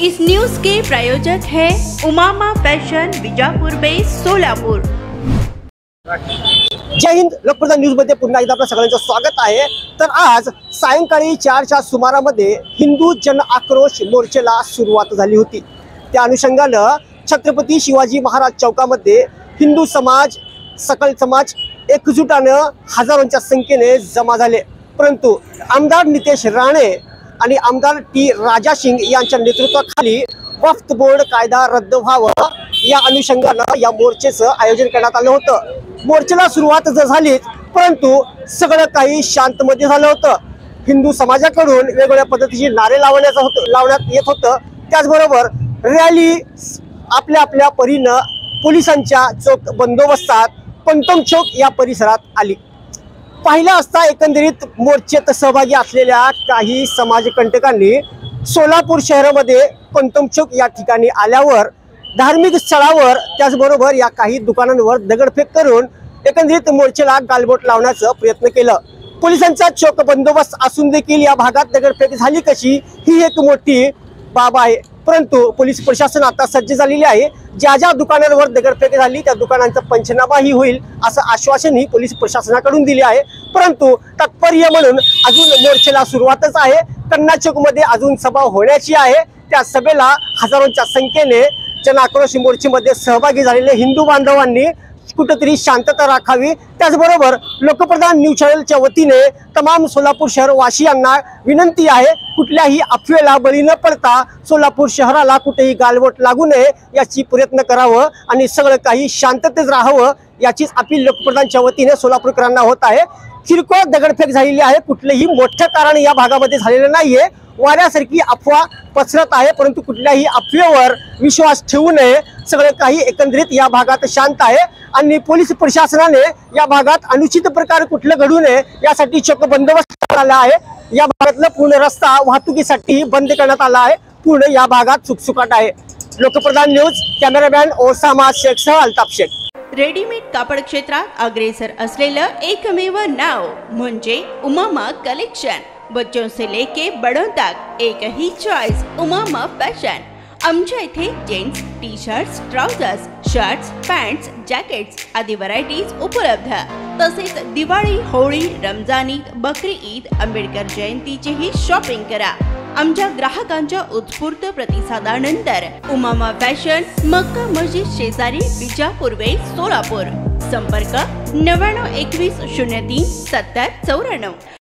इस news के प्रायोजक है Umama fashion Bijapur base Solapur. जय Hind. Lokpradhan news मध्ये पुन्हा एकदा आपल्या सगळ्यांचं स्वागत आहे। तर आज सायंकाळी 4च्या सुमारामध्ये हिंदू जन आक्रोश मोर्चाला सुरुवात झाली होती। त्या अनुषंगाने छत्रपती शिवाजी महाराज चौकामध्ये हिंदू समाज सकल समाज एकजुटाने हजारोंच्या संख्येने जमा झाले। परंतु आमदार नितेश राणे आणि आमदार टी राजा सिंग यांच्या नेतृत्वाखाली वक्फ बोर्ड कायदा रद्द व्हावा या अनुषंगाने या मोर्चाचं आयोजन करण्यात आलं होतं। मोर्चाला सुरुवात झाली, परंतु सगळं काही शांतमध्ये झालं होतं। हिंदू समाजाकडून वेगवेगळ्या पद्धतीचे नारे लावण्यात येत होतं। त्याचबरोबर रॅली आपल्या आपल्या परीने पोलिसांच्या चोख बंदोबस्तात पंतम चौक या परिसरात आली। पहिला असता एकंदरीत मोर्चेत सहभागी असलेल्या काही समाजकंटकांनी सोलापूर शहरामध्ये पंतम चौक या ठिकाणी आल्यावर धार्मिक स्थळावर त्याचबरोबर या काही दुकानांवर दगडफेक करून एकंदरीत मोर्चाला गालबोट लावण्याचा प्रयत्न केला। पोलिसांचा चोख बंदोबस्त असून देखील या भागात दगडफेक झाली कशी ही एक मोठी बाब आहे। परंतु पोलीस प्रशासन आता सज्ज झालेले आहे। ज्या ज्या दुकानांवर दगडफेक झाली त्या दुकानांचा पंचनामाही होईल असं आश्वासनही पोलीस प्रशासनाकडून दिले आहे। परंतु तात्पर्य म्हणून अजून मोर्चाला सुरुवातच आहे। कन्ना चौक मध्ये अजून सभा होण्याची आहे। त्या सभेला हजारोंच्या संख्येने जन आक्रोश मोर्चेमध्ये सहभागी झालेले हिंदू बांधवांनी कुठेतरी शांतता राखावी। त्याचबरोबर लोकप्रधान न्यूज चॅनलच्या वतीने तमाम सोलापूर शहर वासियांना विनंती आहे, कुठल्याही अफवेला बळी न पडता सोलापूर शहराला कुठेही गालबोट लागू नये याची प्रयत्न करावं आणि सगळं काही शांततेत राहावं याचीच अपील लोकप्रधानच्या वतीने सोलापूरकरांना होत आहे। किरकोळ दगडफेक झालेली आहे, कुठलेही मोठ्या कारण या भागामध्ये झालेलं नाहीये। वाऱ्यासारखी अफवा पसरत आहे, परंतु कुठल्याही अफवेवर विश्वास ठेवू नये। सगळं काही एकंदरीत या भागात शांत आहे आणि पोलीस प्रशासनाने या भागात अनुचित प्रकार कुठलं घडू नये यासाठी चोख बंदोबस्त करण्यात आला आहे। या भागातला पूर्ण रस्ता वाहतुकीसाठी बंद करण्यात आला आहे। पूर्ण या भागात सुखसुखाट आहे। लोकप्रधान न्यूज कॅमेरामॅन ओसामा शेखसह अल्ताफ शेख। रेडीमेड कापड क्षेत्रात अग्रेसर असलेलं एकमेव नाव म्हणजे उमामा कलेक्शन। बच्चों से लेके बड़ों तक एक ही चॉइस उमामा फैशन। आमच्या इथे gents T shirts, trousers, shirts, pants, jackets आदी व्हरायटीज उपलब्ध। तसेच दिवाळी, होळी, रमजान ईद, बकरी ईद, आंबेडकर जयंतीचीही शॉपिंग करा। आमच्या ग्राहकांच्या उत्स्फूर्त प्रतिसादानंतर उमामा फॅशन मक्का मस्जिद शेजारी बीजापुर वेस्ट सोलापूर। संपर्क 9921 03 70 94।